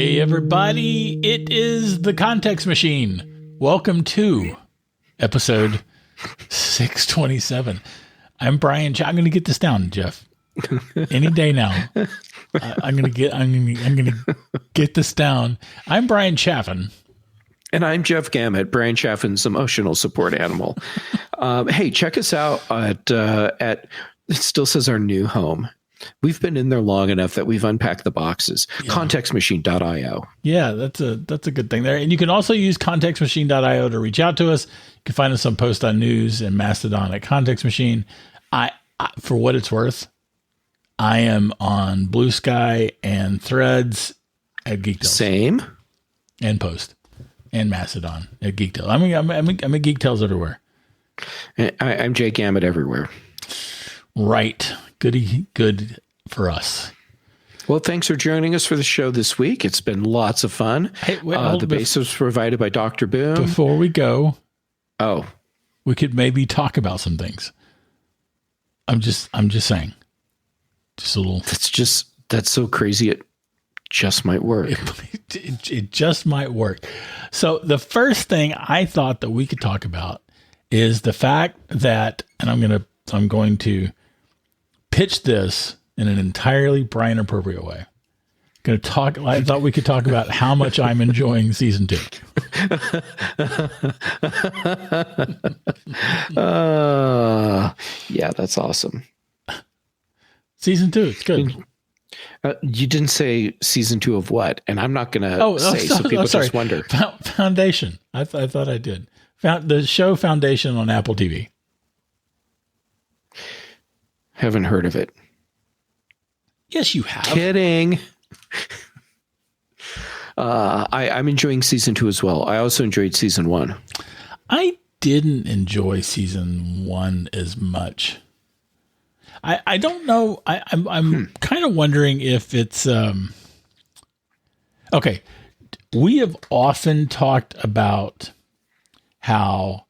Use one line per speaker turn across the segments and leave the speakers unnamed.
Hey everybody, it is the Context Machine. Welcome to episode 627. I'm Bryan. I'm going to get this down, Jeff. Any day now. I'm going to get this down. I'm Bryan Chaffin.
And I'm Jeff Gamet, Bryan Chaffin's emotional support animal. Hey, check us out at it still says our new home. We've been in there long enough that we've unpacked the boxes. Yeah. Contextmachine.io. Yeah, that's a good thing there. And you can also use contextmachine.io to reach out to us. You can find us on Post on News and Mastodon at Context Machine. I for what it's worth, I am on Blue Sky and Threads at Geek Tales. Same.
And Post and Mastodon at Geek Tales. I'm at Geek Tales everywhere.
I'm Jay Gamet everywhere.
Right. Good for us.
Well, thanks for joining us for the show this week. It's been lots of fun. Hey, the base was provided by Dr. Boom.
Before we go, we could maybe talk about some things. I'm just saying. Just a little.
That's so crazy. It just might work.
It just might work. So the first thing I thought that we could talk about is the fact that, and I'm going to pitch this in an entirely Bryan appropriate way. I thought we could talk about how much I'm enjoying season 2.
Yeah, that's awesome.
Season 2, it's good.
You didn't say season 2 of what? And I'm not going to say, so people just wonder.
Foundation. I thought I did. The show Foundation on Apple TV.
Haven't heard of it.
Yes, you have.
Kidding. I'm enjoying season 2 as well. I also enjoyed season 1.
I didn't enjoy season 1 as much. I don't know. I'm kind of wondering if it's okay. We have often talked about how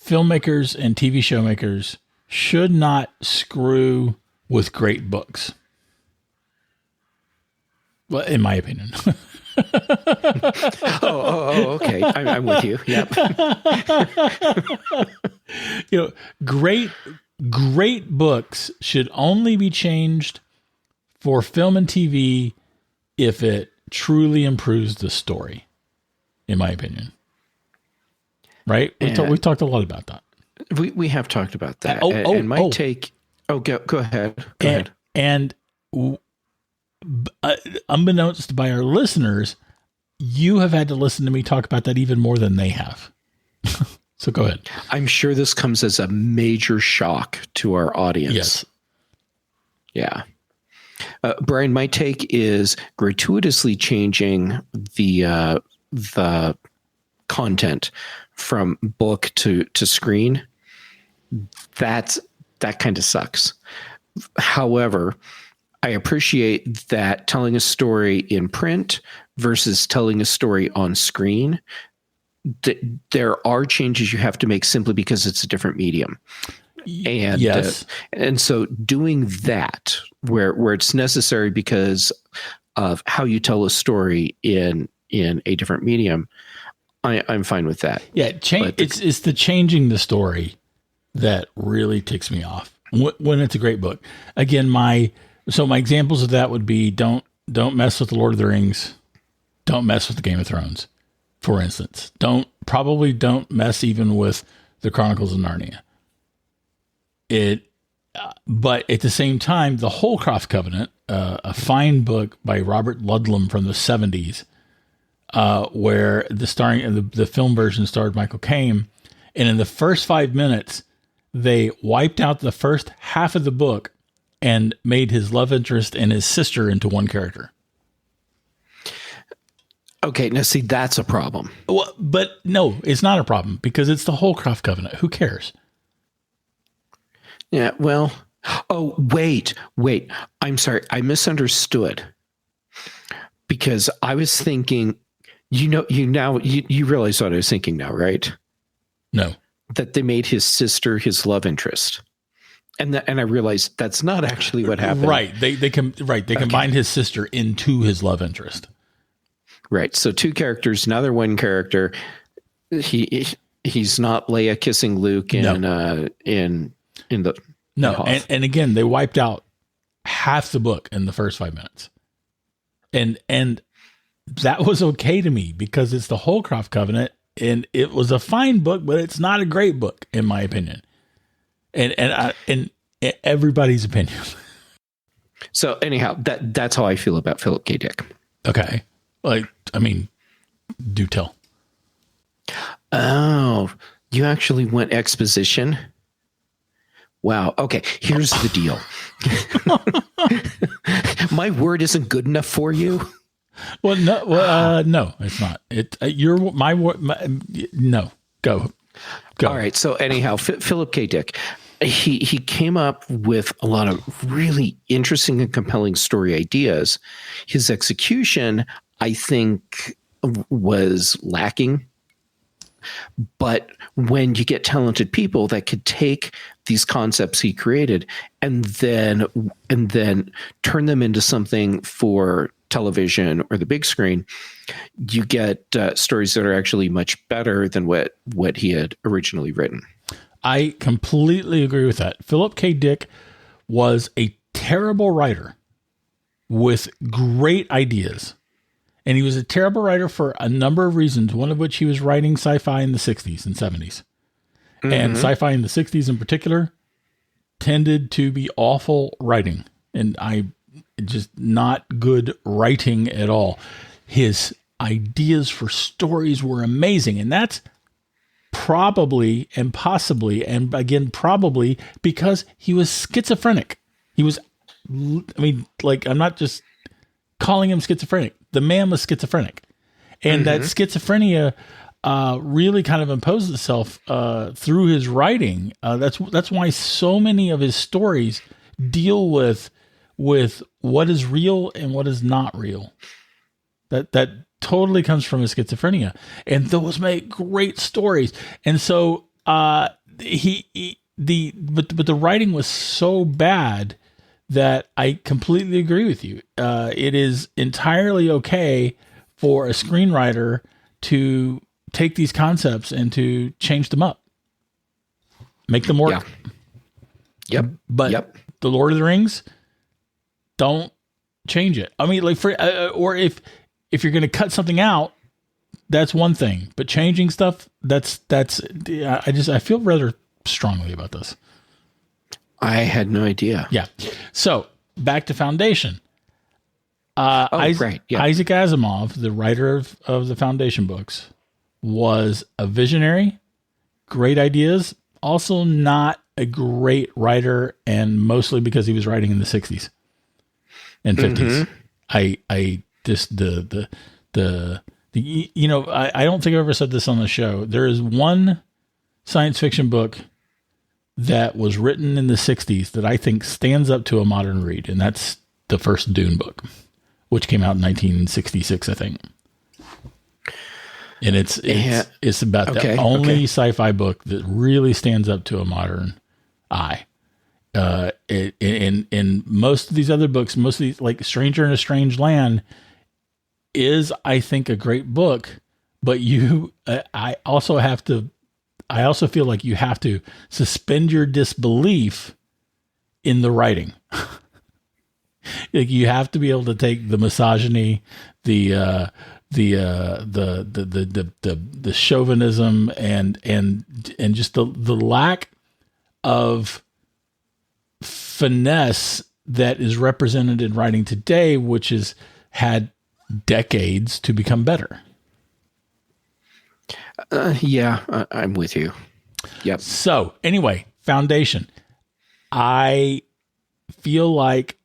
filmmakers and TV show makers should not screw with great books. Well, in my opinion.
Okay. I'm with you. Yep.
Great books should only be changed for film and TV if it truly improves the story, in my opinion. Right? We've talked a lot about that.
We have talked about that. My take. Oh, go ahead. Go ahead.
And unbeknownst by our listeners, you have had to listen to me talk about that even more than they have. So go ahead.
I'm sure this comes as a major shock to our audience.
Yes.
Yeah. Bryan, my take is gratuitously changing the content from book to screen. That kind of sucks. However, I appreciate that telling a story in print versus telling a story on screen, there are changes you have to make simply because it's a different medium. And
yes.
And so doing that where it's necessary because of how you tell a story in a different medium, I'm fine with that.
Yeah, it's the changing the story that really ticks me off when it's a great book. Again, my examples of that would be don't mess with the Lord of the Rings, don't mess with the Game of Thrones, for instance. Don't mess even with the Chronicles of Narnia. But at the same time, the Holcroft Covenant, a fine book by Robert Ludlum from the 70s, where the film version starred Michael Caine, and in the first 5 minutes, they wiped out the first half of the book and made his love interest and his sister into one character.
Okay, now see, that's a problem.
Well, but no, it's not a problem because it's the Holcroft Covenant. Who cares?
Yeah, well, wait. I'm sorry. I misunderstood because I was thinking, you realize what I was thinking now, right?
No.
That they made his sister his love interest. And I realized that's not actually what happened.
Right. They combined his sister into his love interest.
Right. So two characters, now they're one character. He's not Leia kissing Luke in the
no. And again, they wiped out half the book in the first 5 minutes. And that was okay to me because it's the Holcroft Covenant, and it was a fine book, but it's not a great book in my opinion. And everybody's opinion.
So anyhow, that's how I feel about Philip K. Dick.
Okay. Do tell.
Oh, you actually went exposition? Wow. Okay. Here's the deal. My word isn't good enough for you.
Well, no, it's not. No, go.
All right. So anyhow, Philip K. Dick, he came up with a lot of really interesting and compelling story ideas. His execution, I think, was lacking. But when you get talented people that could take these concepts he created and then turn them into something for television or the big screen, you get stories that are actually much better than what he had originally written.
I completely agree with that. Philip K. Dick was a terrible writer with great ideas. And he was a terrible writer for a number of reasons, one of which he was writing sci-fi in the 60s and 70s. Mm-hmm. And sci-fi in the 60s in particular tended to be awful writing. And just not good writing at all. His ideas for stories were amazing. And that's probably and possibly, and again, probably because he was schizophrenic. He was, I'm not just calling him schizophrenic. The man was schizophrenic. And that schizophrenia really kind of imposed itself through his writing. That's why so many of his stories deal with what is real and what is not real. That totally comes from his schizophrenia. And those make great stories. And so but the writing was so bad that I completely agree with you. It is entirely okay for a screenwriter to take these concepts and to change them up, make them work.
Yeah.
But the Lord of the Rings, don't change it. I mean, or if you're going to cut something out, that's one thing. But changing stuff, I feel rather strongly about this.
I had no idea.
Yeah. So back to Foundation.
Right. Yeah.
Isaac Asimov, the writer of the Foundation books, was a visionary, great ideas, also not a great writer, and mostly because he was writing in the 60s and 50s. I don't think I've ever said this on the show. There is one science fiction book that was written in the 60s that I think stands up to a modern read, and that's the first Dune book, which came out in 1966, I think. And it's about the only sci-fi book that really stands up to a modern eye. In most of these other books, most of these, like Stranger in a Strange Land, is, I think, a great book, but I also feel like you have to suspend your disbelief in the writing. Like you have to be able to take the misogyny, the chauvinism and just the lack of finesse that is represented in writing today, which has had decades to become better.
I'm with you. Yep.
So anyway, Foundation. I feel like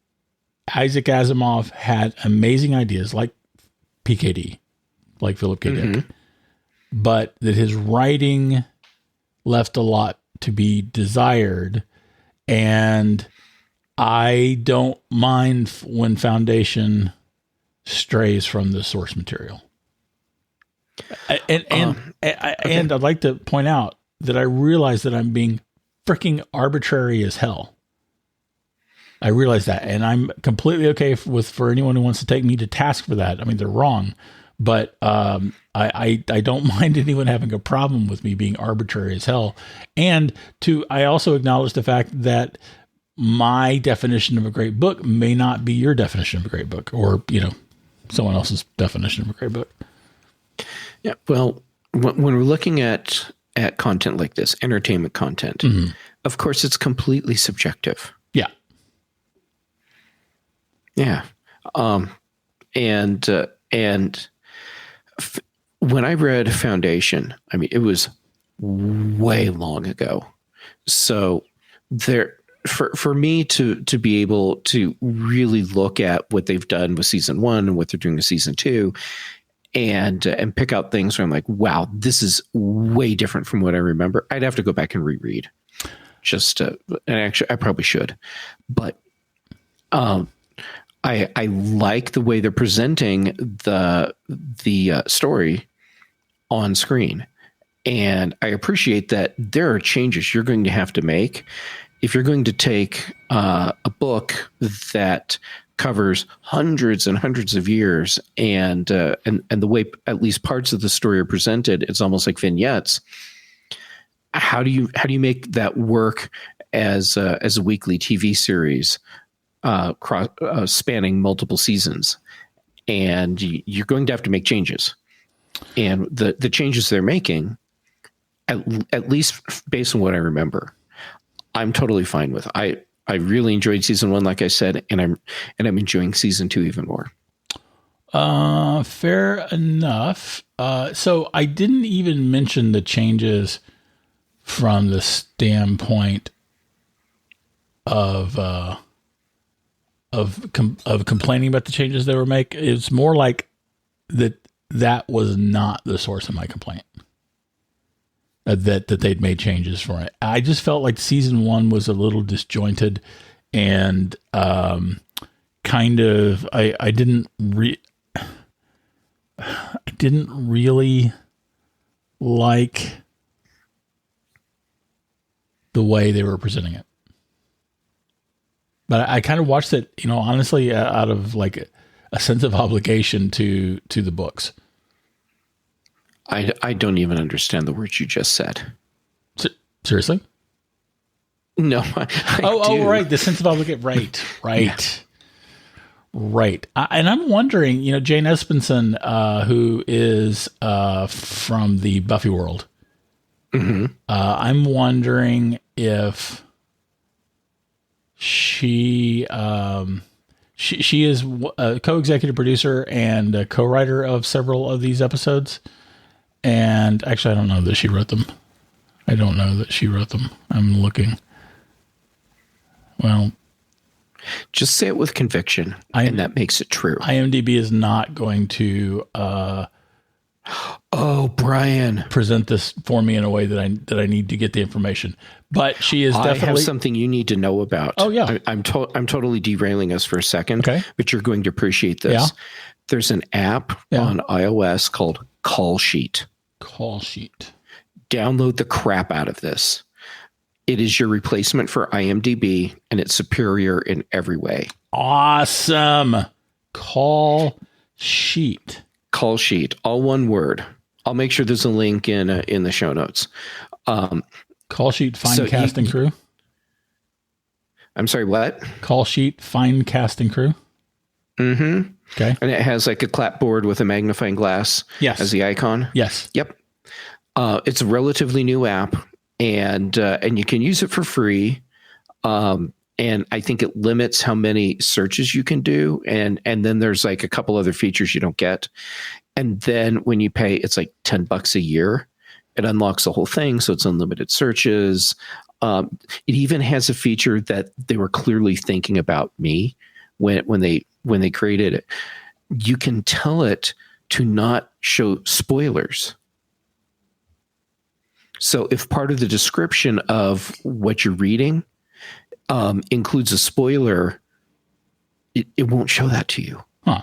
Isaac Asimov had amazing ideas like PKD, like Philip K. Dick, but that his writing left a lot to be desired. And I don't mind when Foundation strays from the source material. And I'd like to point out that I realize that I'm being freaking arbitrary as hell. I realize that, and I'm completely okay for anyone who wants to take me to task for that. I mean, they're wrong, But I don't mind anyone having a problem with me being arbitrary as hell. And I also acknowledge the fact that my definition of a great book may not be your definition of a great book, or, someone else's definition of a great book.
Yeah. Well, when we're looking at content like this, entertainment content, of course, it's completely subjective.
Yeah.
Yeah. When I read Foundation, I mean, it was way long ago. So for me to be able to really look at what they've done with season 1 and what they're doing with season 2 and pick out things where I'm like, wow, this is way different from what I remember. I'd have to go back and reread and actually I probably should, but, I like the way they're presenting the story on screen. And I appreciate that there are changes you're going to have to make if you're going to take a book that covers hundreds and hundreds of years and the way at least parts of the story are presented, it's almost like vignettes. How do you make that work as a weekly TV series spanning multiple seasons? And you're going to have to make changes. And the changes they're making, at least based on what I remember, I'm totally fine with. I really enjoyed season 1, like I said, and I'm enjoying season 2 even more.
Fair enough. So I didn't even mention the changes from the standpoint of complaining about the changes they were making. It's more like that was not the source of my complaint. That they'd made changes for it. I just felt like season 1 was a little disjointed and kind of I didn't really like the way they were presenting it. But I kind of watched it, honestly, out of like a sense of obligation to the books.
I don't even understand the words you just said.
Seriously?
No.
Oh, right. The sense of obligation. Right. Right. And I'm wondering, Jane Espenson, who is from the Buffy world. Mm-hmm. I'm wondering if she is a co-executive producer and a co-writer of several of these episodes. And actually, I don't know that she wrote them. I'm looking. Well,
just say it with conviction, and that makes it true.
IMDB is not going to
Bryan,
present this for me in a way that I need to get the information. But she is definitely.
I have something you need to know about.
Oh yeah,
I'm totally derailing us for a second.
Okay,
but you're going to appreciate this.
Yeah.
There's an app on iOS called Call Sheet. Download the crap out of this. It is your replacement for IMDB, and it's superior in every way.
Awesome. Call Sheet,
all one word. I'll make sure there's a link in the show notes.
Call Sheet, find cast and crew.
I'm sorry, what?
Call Sheet, find cast and crew.
Mm-hmm.
Okay.
And it has like a clapboard with a magnifying glass as the icon.
Yes.
Yep. It's a relatively new app, and you can use it for free. And I think it limits how many searches you can do. And then there's like a couple other features you don't get. And then when you pay, it's like $10 a year. It unlocks the whole thing. So it's unlimited searches. It even has a feature that they were clearly thinking about me when they created it. You can tell it to not show spoilers. So if part of the description of what you're reading includes a spoiler, it won't show that to you.
Huh.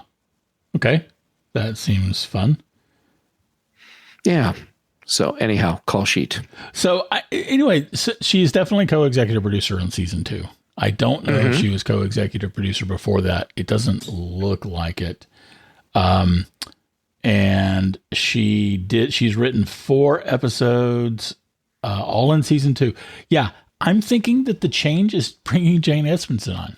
Okay. That seems fun.
Yeah. So anyhow, Call Sheet.
So anyway, she's definitely co-executive producer on season 2. I don't know if she was co-executive producer before that. It doesn't look like it. and she's written 4 episodes, all in season 2. Yeah, I'm thinking that the change is bringing Jane Espenson on.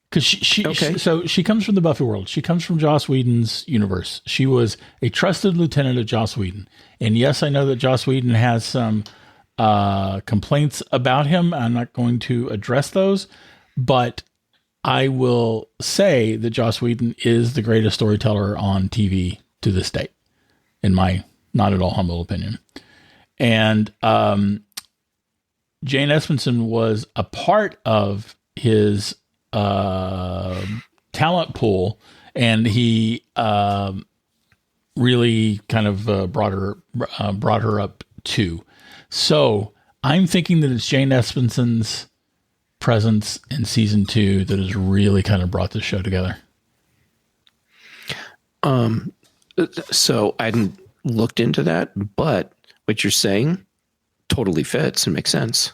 Because she comes from the Buffy world. She comes from Joss Whedon's universe. She was a trusted lieutenant of Joss Whedon. And yes, I know that Joss Whedon has some complaints about him. I'm not going to address those, but I will say that Joss Whedon is the greatest storyteller on TV to this day, in my not at all humble opinion. And Jane Espenson was a part of his talent pool, and he really kind of brought her up too. So I'm thinking that it's Jane Espenson's presence in season 2 that has really kind of brought the show together.
So I hadn't looked into that, but what you're saying totally fits and makes sense.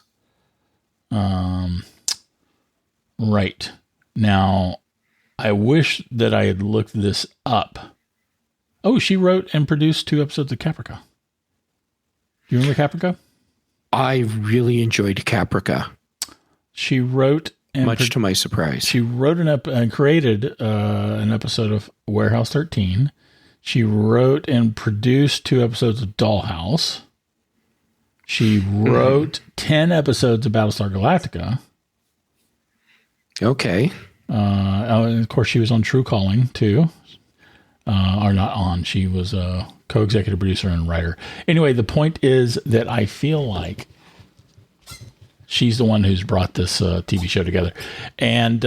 Right. Now, I wish that I had looked this up. Oh, she wrote and produced 2 episodes of Caprica. Do you remember Caprica?
I really enjoyed Caprica.
She wrote, and
much to my surprise,
she wrote and created an episode of Warehouse 13. She wrote and produced 2 episodes of Dollhouse. She wrote 10 episodes of Battlestar Galactica.
Okay.
And of course, she was on True Calling too. Or not on. She was a co-executive producer and writer. Anyway, the point is that I feel like she's the one who's brought this TV show together, and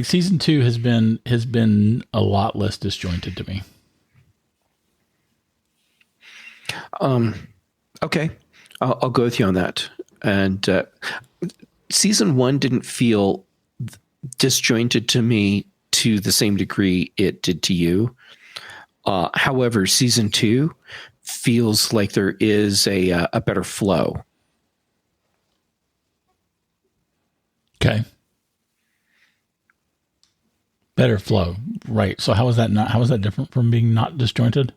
season 2 has been a lot less disjointed to me.
Okay, I'll go with you on that. And season 1 didn't feel disjointed to me to the same degree it did to you. However, season 2 feels like there is a better flow.
Okay. Better flow. Right. So how is that different from being not disjointed?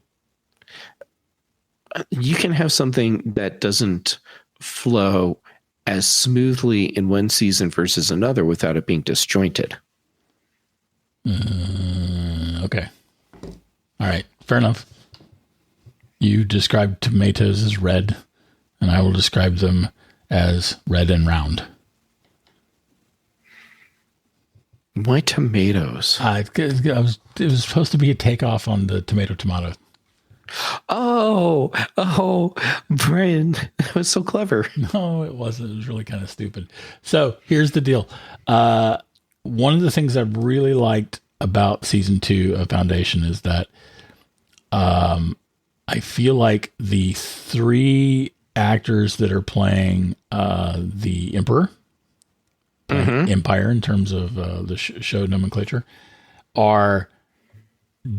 You can have something that doesn't flow as smoothly in one season versus another without it being disjointed.
Okay. All right. Fair enough. You described tomatoes as red, and I will describe them as red and round.
Why tomatoes?
It was supposed to be a takeoff on the tomato.
Oh, Bryan, that was so clever.
No, it wasn't. It was really kind of stupid. So here's the deal. One of the things I really liked about season 2 of Foundation is that I feel like the 3 actors that are playing the Emperor, Empire in terms of the show nomenclature, are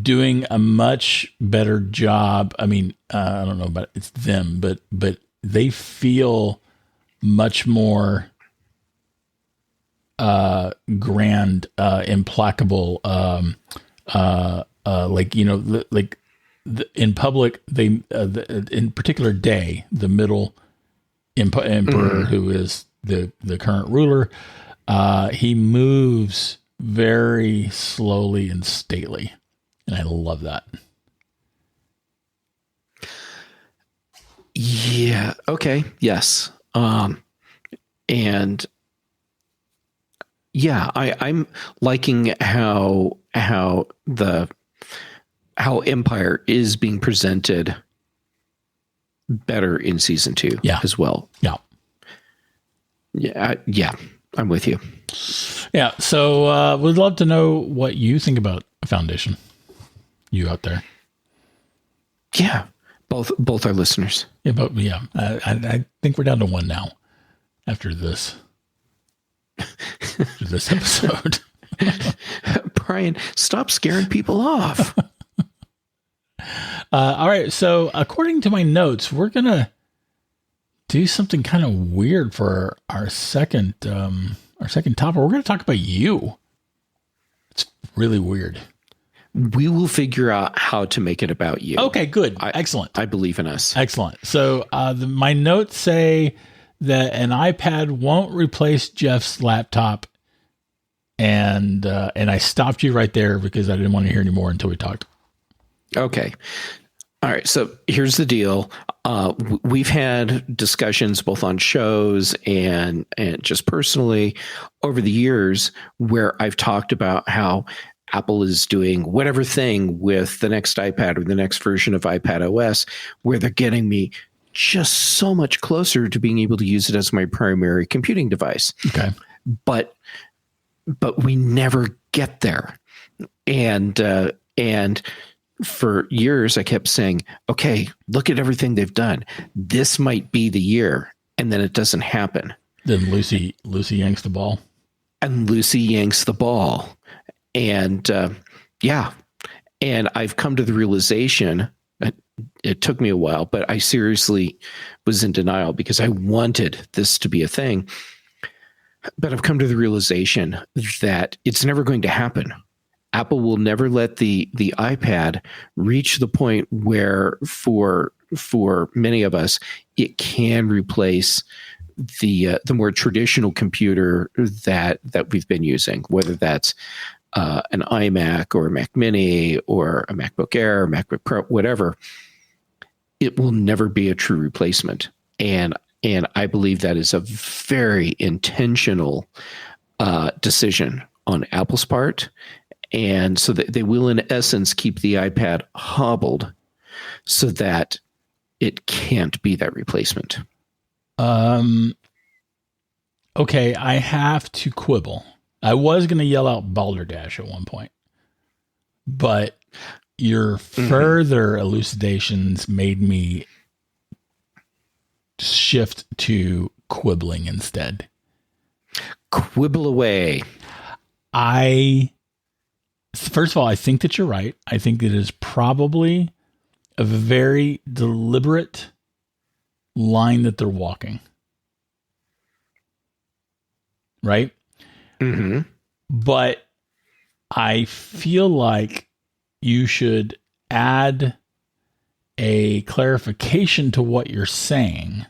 doing a much better job. I mean, I don't know about it's them, but they feel much more grand, implacable, in public, in particular Day, the middle emperor, who is the current ruler, he moves very slowly and stately. And I love that.
Yeah. Okay. Yes. And yeah, I'm liking how Empire is being presented better in season 2 as well.
Yeah.
Yeah. I'm with you.
Yeah. So we'd love to know what you think about Foundation. You out there.
Yeah. Both our listeners.
Yeah, but I think we're down to 1 now after this episode.
Bryan, stop scaring people off.
All right. So according to my notes, we're going to do something kind of weird for our second topic. We're going to talk about you. It's really weird.
We will figure out how to make it about you.
Okay, good. Excellent.
I believe in us.
Excellent. So my notes say that an iPad won't replace Jeff's laptop. And I stopped you right there because I didn't want to hear any more until we talked.
Okay. All right. So here's the deal. We've had discussions both on shows and just personally over the years where I've talked about how Apple is doing whatever thing with the next iPad or the next version of iPad OS, where they're getting me just so much closer to being able to use it as my primary computing device.
Okay.
But we never get there. And for years I kept saying, okay, look at everything they've done. This might be the year. And then it doesn't happen.
Then Lucy yanks the ball.
And Lucy yanks the ball. And and I've come to the realization, it took me a while, but I seriously was in denial because I wanted this to be a thing. But I've come to the realization that it's never going to happen. Apple will never let the iPad reach the point where for many of us, it can replace the more traditional computer that we've been using, whether that's an iMac or a Mac Mini or a MacBook Air, or MacBook Pro, whatever. It will never be a true replacement. And I believe that is a very intentional decision on Apple's part. And so that they will, in essence, keep the iPad hobbled so that it can't be that replacement.
Okay, I have to quibble. I was going to yell out balderdash at one point, but your further elucidations made me shift to quibbling instead.
Quibble away.
First of all, I think that you're right. I think it is probably a very deliberate line that they're walking. Right?
Mm-hmm.
But I feel like you should add a clarification to what you're saying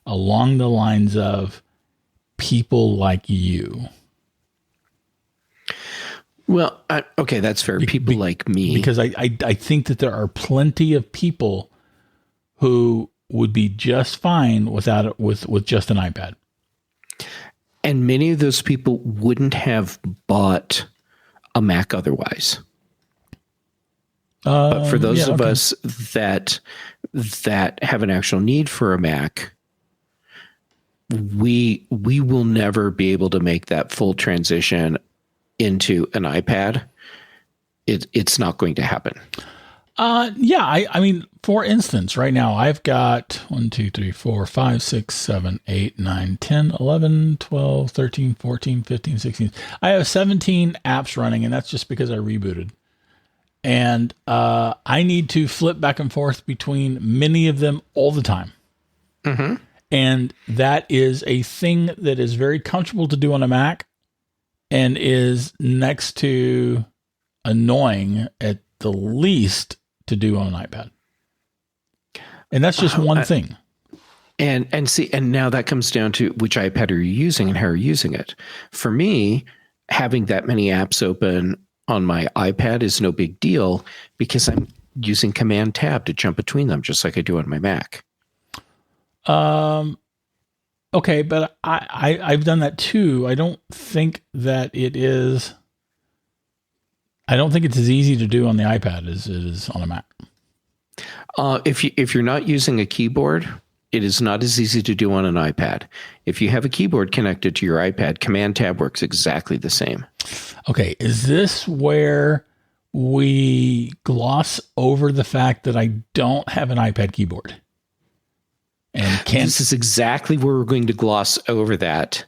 along the lines of people like you.
Well, okay, that's fair. People like me.
Because I think that there are plenty of people who would be just fine without it, with just an iPad.
And many of those people wouldn't have bought a Mac otherwise. But for those of us that have an actual need for a Mac, we will never be able to make that full transition into an iPad. It's not going to happen.
I mean, for instance, right now I've got 1, 2, 3, 4, 5, 6, 7, 8, 9, 10, 11, 12, 13, 14, 15, 16. I have 17 apps running, and that's just because I rebooted. And I need to flip back and forth between many of them all the time.
Mm-hmm.
And that is a thing that is very comfortable to do on a Mac and is next to annoying at the least to do on an iPad. And that's just one thing.
And see, and now that comes down to which iPad are you using and how are you using it? For me, having that many apps open on my iPad is no big deal because I'm using Command Tab to jump between them, just like I do on my Mac.
Okay, but I've done that too. I don't think that it is. I don't think it's as easy to do on the iPad as it is on a Mac.
If you're not using a keyboard, it is not as easy to do on an iPad. If you have a keyboard connected to your iPad, Command Tab works exactly the same.
Okay, is this where we gloss over the fact that I don't have an iPad keyboard? And
this is exactly where we're going to gloss over that,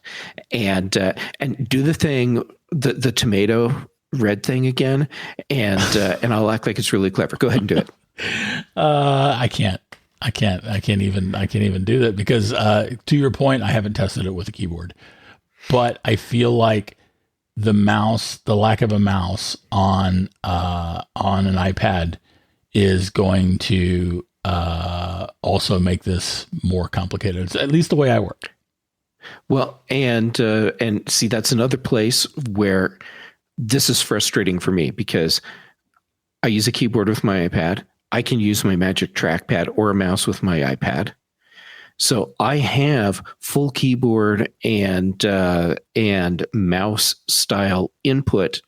and do the thing, the tomato red thing again, and I'll act like it's really clever. Go ahead and do it.
I can't even do that because to your point, I haven't tested it with a keyboard, but I feel like the mouse, the lack of a mouse on an iPad is going to also make this more complicated. It's at least the way I work.
Well, and see, that's another place where this is frustrating for me because I use a keyboard with my iPad. I can use my Magic Trackpad or a mouse with my iPad. So I have full keyboard and mouse style input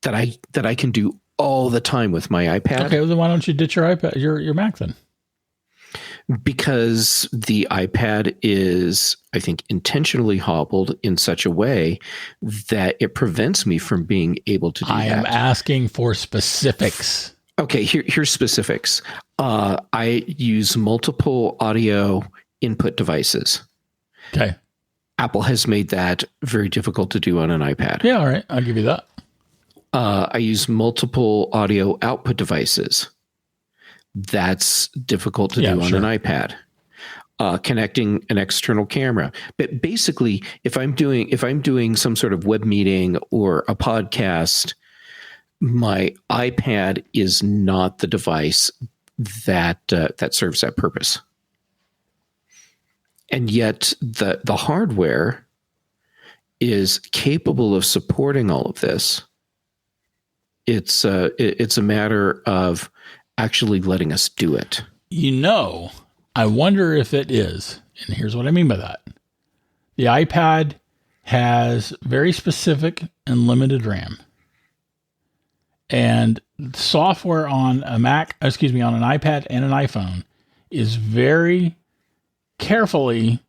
that I can do all the time with my iPad.
Okay, well then why don't you ditch your iPad, your Mac then?
Because the iPad is, I think, intentionally hobbled in such a way that it prevents me from being able to do that.
I am asking for specifics.
Okay, here's specifics. I use multiple audio input devices.
Okay.
Apple has made that very difficult to do on an iPad.
Yeah, all right. I'll give you that.
I use multiple audio output devices. That's difficult to do on an iPad. Connecting an external camera. But basically, if I'm doing some sort of web meeting or a podcast, my iPad is not the device that serves that purpose. And yet the hardware is capable of supporting all of this. It's a matter of actually letting us do it.
I wonder if it is, and here's what I mean by that. The iPad has very specific and limited RAM. And software on a Mac, on an iPad and an iPhone is very carefully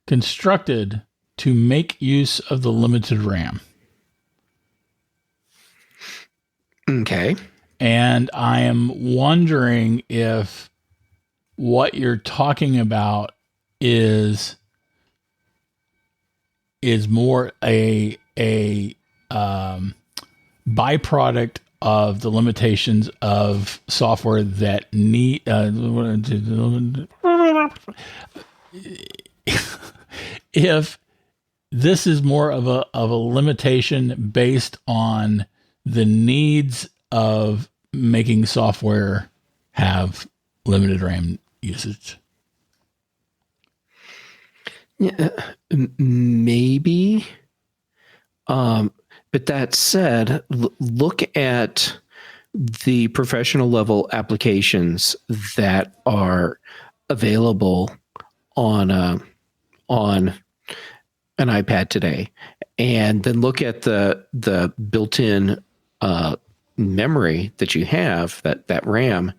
constructed to make use of the limited RAM.
Okay.
And I am wondering if what you're talking about is more a byproduct of the limitations of software that need if this is more of a limitation based on the needs of making software have limited RAM usage.
Yeah, maybe. But that said, look at the professional level applications that are available on an iPad today, and then look at the built-in memory that you have, that RAM,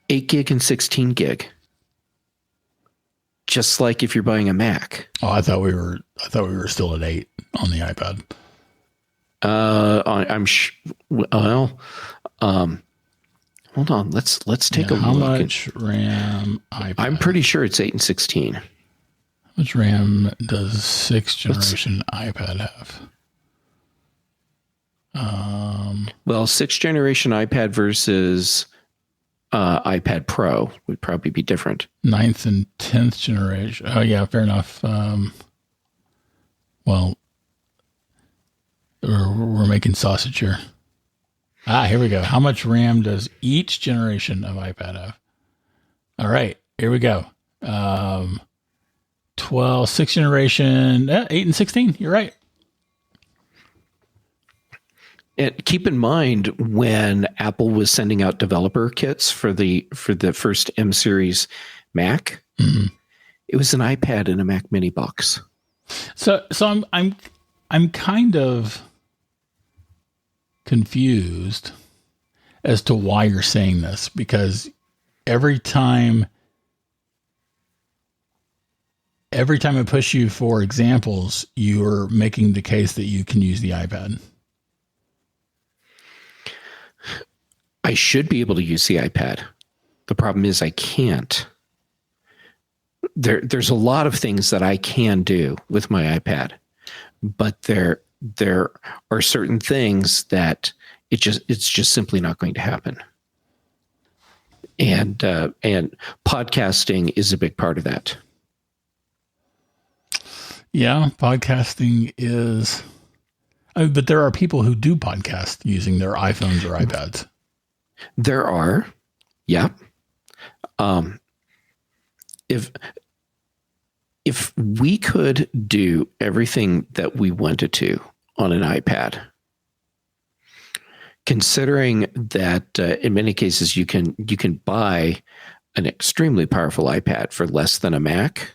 8 gig and 16 gig. Just like if you're buying a Mac.
Oh, I thought we were still at 8 on the iPad.
Hold on. Let's take a look.
How much RAM iPad?
I'm pretty sure it's 8 and 16.
How much RAM does 6th generation iPad have?
Well, 6th generation iPad versus iPad Pro would probably be different.
9th and 10th generation. Oh yeah, fair enough. Well, we're making sausage here. Here we go. How much RAM does each generation of iPad have? All right, here we go. 6th generation, 8 and 16. You're right.
And keep in mind when Apple was sending out developer kits for the first M series Mac, it was an iPad and a Mac Mini box.
So I'm kind of confused as to why you're saying this, because every time I push you for examples, you're making the case that you can use the iPad.
I should be able to use the iPad. The problem is I can't. There's a lot of things that I can do with my iPad, but there are certain things that it's just simply not going to happen. And podcasting is a big part of that.
Yeah, podcasting is But there are people who do podcast using their iPhones or iPads.
There are. Yeah. If we could do everything that we wanted to on an iPad, considering that in many cases you can buy an extremely powerful iPad for less than a Mac,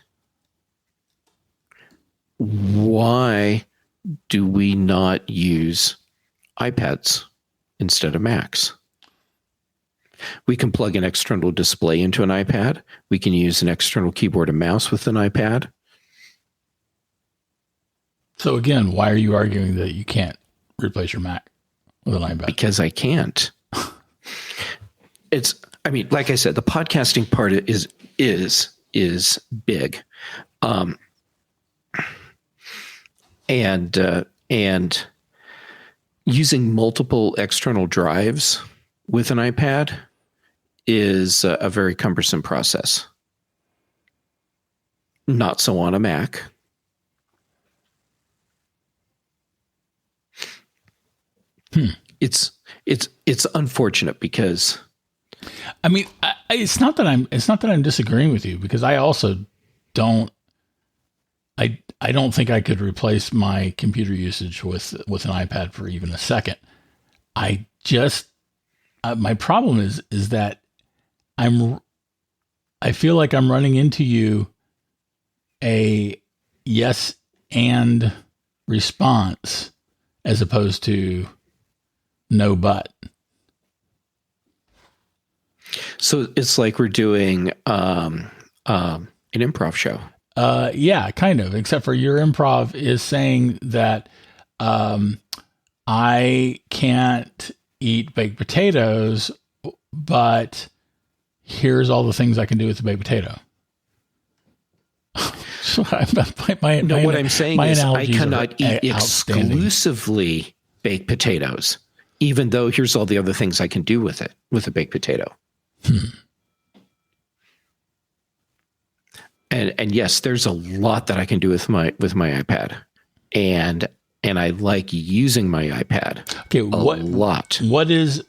why do we not use iPads instead of Macs? We can plug an external display into an iPad. We can use an external keyboard and mouse with an iPad. So
again, why are you arguing that you can't replace your Mac with an iPad?
Because I can't. Like I said, the podcasting part is big. And using multiple external drives with an iPad is a very cumbersome process. Not so on a Mac. It's unfortunate because
it's not that I'm disagreeing with you, because I also don't think I could replace my computer usage with an iPad for even a second. I just my problem is that I feel like I'm running into a yes and response as opposed to no but.
So it's like we're doing an improv show.
Yeah, kind of, except for your improv is saying that I can't eat baked potatoes, but here's all the things I can do with the baked potato.
What I'm saying is I cannot eat exclusively baked potatoes, even though here's all the other things I can do with it, with a baked potato. And yes, there's a lot that I can do with my iPad, and I like using my iPad.
Okay,
a lot.
What is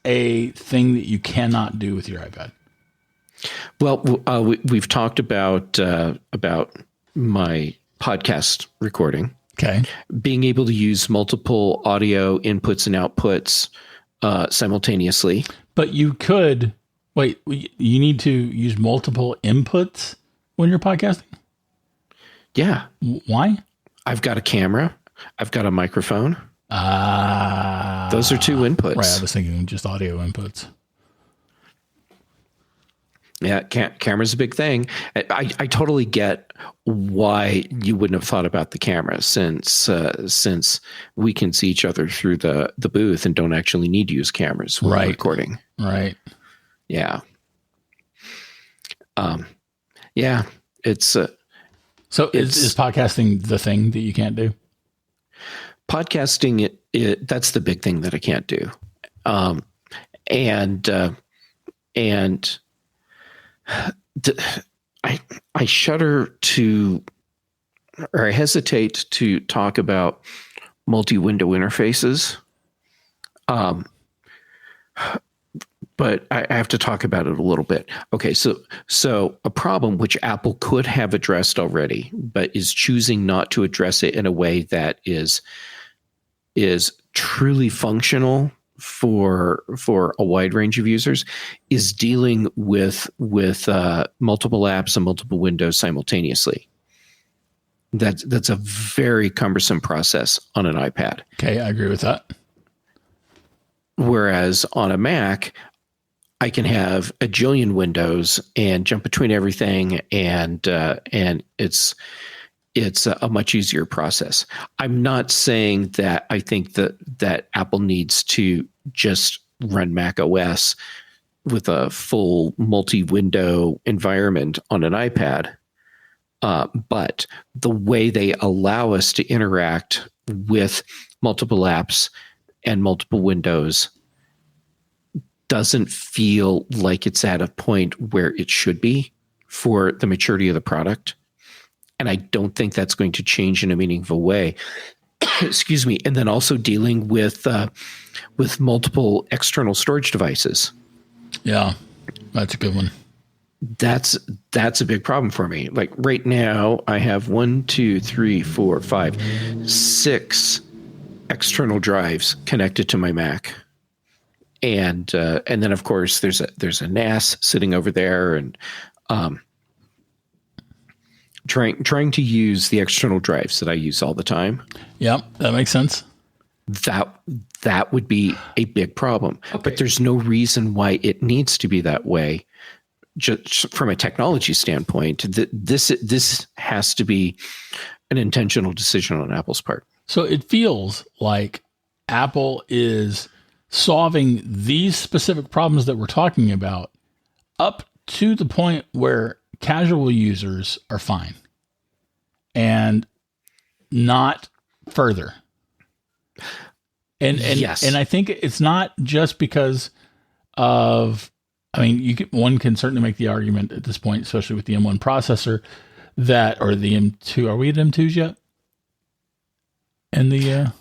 a thing that you cannot do with your iPad?
Well, we've talked about my podcast recording.
Okay,
being able to use multiple audio inputs and outputs simultaneously.
But you could wait. You need to use multiple inputs when you're podcasting?
Yeah.
Why?
I've got a camera. I've got a microphone. Those are two inputs.
Right. I was thinking just audio inputs.
Yeah. Camera's a big thing. I totally get why you wouldn't have thought about the camera since we can see each other through the booth and don't actually need to use cameras when we're recording.
Right.
Yeah. Yeah, it's
so is podcasting the thing that you can't do?
Podcasting, that's the big thing that I can't do. I shudder to, or I hesitate to talk about multi-window interfaces. But I have to talk about it a little bit. Okay, so a problem which Apple could have addressed already, but is choosing not to address it in a way that is truly functional for a wide range of users, is dealing with multiple apps and multiple windows simultaneously. That's a very cumbersome process on an iPad.
Okay, I agree with that.
Whereas on a Mac, I can have a jillion windows and jump between everything, and it's a much easier process. I'm not saying that I think that Apple needs to just run Mac OS with a full multi-window environment on an iPad, but the way they allow us to interact with multiple apps and multiple windows doesn't feel like it's at a point where it should be for the maturity of the product. And I don't think that's going to change in a meaningful way excuse me, and then also dealing with multiple external storage devices.
Yeah, that's a good one.
That's a big problem for me. Like right now, I have 6 external drives connected to my Mac, and then of course there's a NAS sitting over there, and trying to use the external drives that I use all the time.
Yeah, that makes sense.
That would be a big problem. Okay. But there's no reason why it needs to be that way. Just from a technology standpoint, this has to be an intentional decision on Apple's part.
So it feels like Apple is solving these specific problems that we're talking about up to the point where casual users are fine and not further. And
yes.
And I think it's not just because of, I mean, one can certainly make the argument at this point, especially with the M1 processor, or the M2. Are we at M2s yet? In the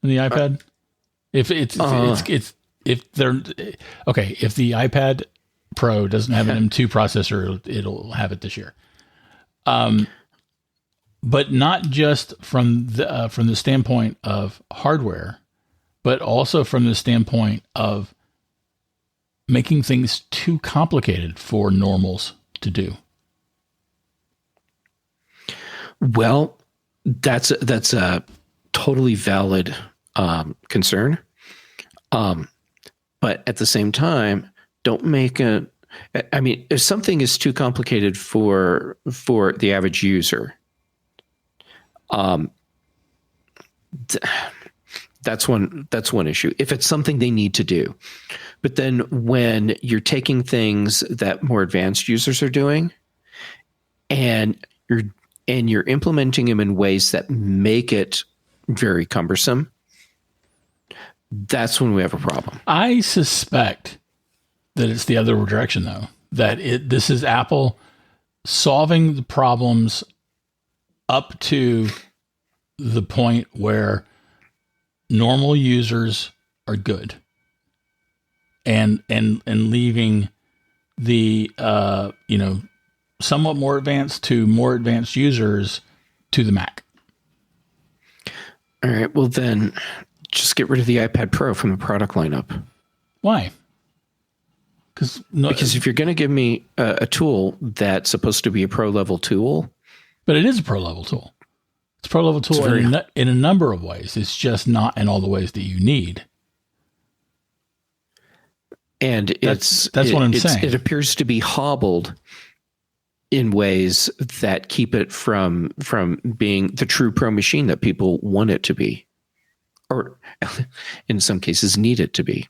iPad, if the iPad Pro doesn't have an M2 processor, it'll have it this year. But not just from the standpoint of hardware, but also from the standpoint of making things too complicated for normals to do.
Well, that's a totally valid concern. But at the same time, don't make if something is too complicated for the average user, that's one issue. If it's something they need to do, but then when you're taking things that more advanced users are doing, and you're implementing them in ways that make it very cumbersome, that's when we have a problem.
I suspect that it's the other direction, though. That this is Apple solving the problems up to the point where normal users are good, and leaving the somewhat more advanced to more advanced users to the Mac.
All right. Well, then just get rid of the iPad Pro from the product lineup.
Why?
Because if you're going to give me a tool that's supposed to be a pro level tool,
but it is a pro level tool. It's a pro level tool in a number of ways. It's just not in all the ways that you need.
And that's what
I'm saying.
It appears to be hobbled in ways that keep it from being the true pro machine that people want it to be, or in some cases need it to be.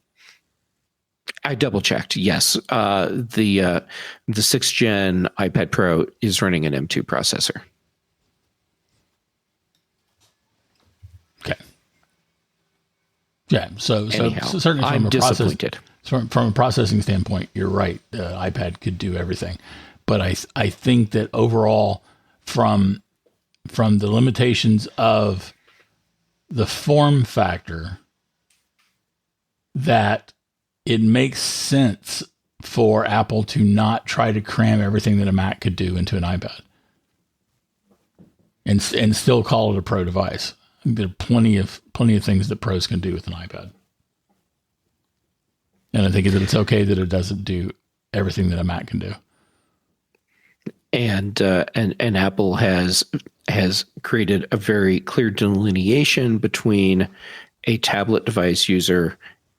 I double checked. Yes, the 6th gen iPad Pro is running an M2 processor.
Okay. Yeah. So certainly
I'm disappointed.
From a processing standpoint, you're right. iPad could do everything. But I think that overall, from the limitations of the form factor, that it makes sense for Apple to not try to cram everything that a Mac could do into an iPad, and still call it a pro device. I think there are plenty of things that pros can do with an iPad, and I think that it's okay that it doesn't do everything that a Mac can do.
And Apple has created a very clear delineation between a tablet device user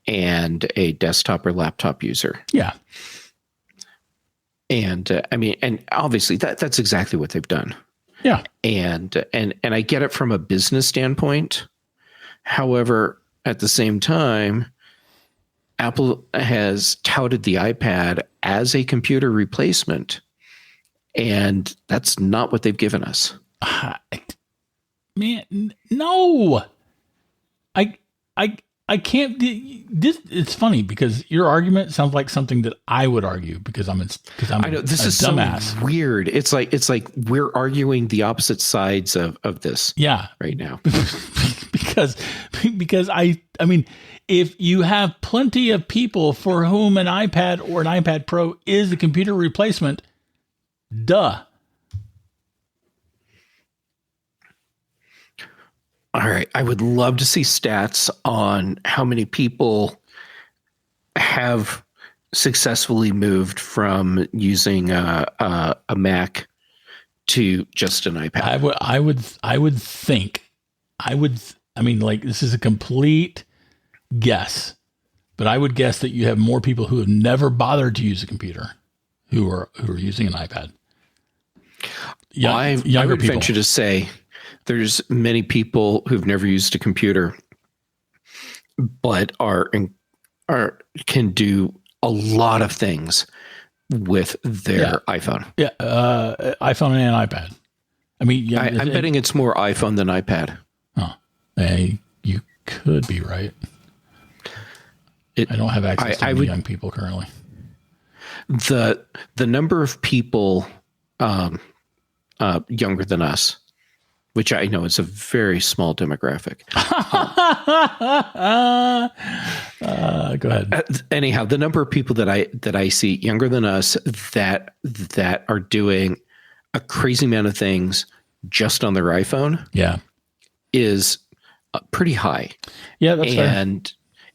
and a desktop or laptop user.
Yeah.
And and obviously that's exactly what they've done.
Yeah.
And I get it from a business standpoint. However, at the same time, Apple has touted the iPad as a computer replacement. And that's not what they've given us.
Man, no. I I can't. It's funny because your argument sounds like something that I would argue because I'm
I know this is
dumbass.
so weird. It's like we're arguing the opposite sides of this.
Yeah,
right now.
because I mean, if you have plenty of people for whom an iPad or an iPad Pro is a computer replacement, duh.
All right. I would love to see stats on how many people have successfully moved from using a Mac to just an iPad. I mean, like, this is a complete guess, but I would guess that you have more people who have never bothered to use a computer who are using an iPad. I would
people.
venture to say there's many people who've never used a computer, but can do a lot of things with their iPhone.
Yeah, iPhone and iPad. I mean,
I'm betting it's more iPhone than iPad.
Oh, you could be right. I don't have access to any young people currently.
The number of people younger than us, which I know is a very small demographic.
Go ahead.
Anyhow, the number of people that I see younger than us that are doing a crazy amount of things just on their iPhone, is pretty high.
Yeah, that's fair.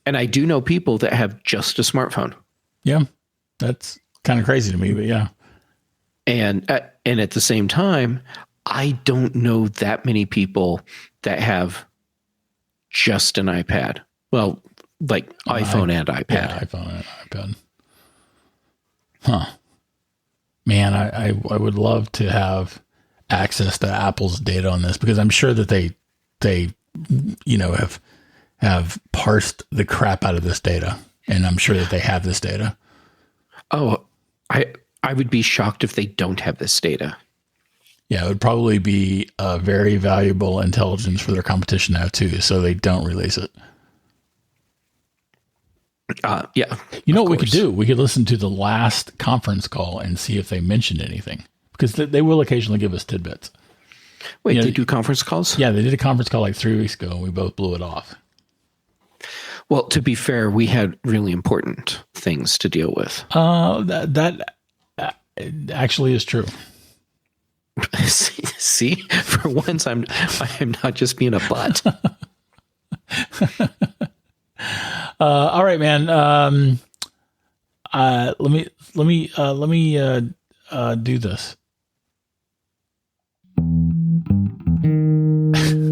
And I do know people that have just a smartphone.
Yeah, that's kind of crazy to me, but yeah.
And at the same time, I don't know that many people that have just an iPad. Well, like iPhone and iPad.
Yeah, iPhone and iPad. Huh. Man, I would love to have access to Apple's data on this because I'm sure that they have parsed the crap out of this data, and I'm sure that they have this data.
Oh, I would be shocked if they don't have this data.
Yeah, it would probably be a very valuable intelligence for their competition now too, so they don't release it.
Yeah.
You know what we could do? We could listen to the last conference call and see if they mentioned anything, because they will occasionally give us tidbits.
Wait, they do conference calls?
Yeah, they did a conference call like 3 weeks ago, and we both blew it off.
Well, to be fair, we had really important things to deal with.
That actually is true.
See, for once, I'm not just being a butt.
All right, man. Let me do this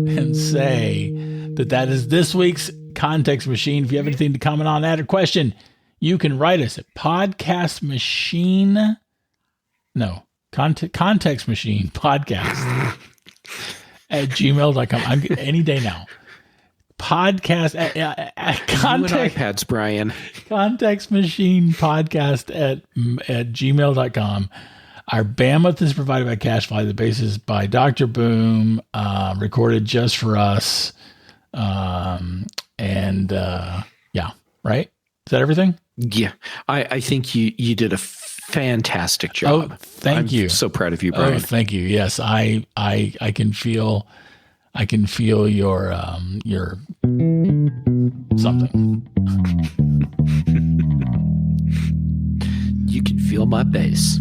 and say that is this week's Context Machine. If you have anything to comment on that or question, you can write us at Context Machine podcast at gmail.com. Any day now. Podcast at context,
iPads, Brian.
Context Machine podcast at gmail.com. Our bandwidth is provided by CashFly. The bass is by Dr. Boom, recorded just for us. Right? Is that everything?
Yeah. I think you did a fantastic job.
Oh, thank you.
So proud of you, Brian.
Oh, thank you. Yes, I can feel your something.
You can feel my bass.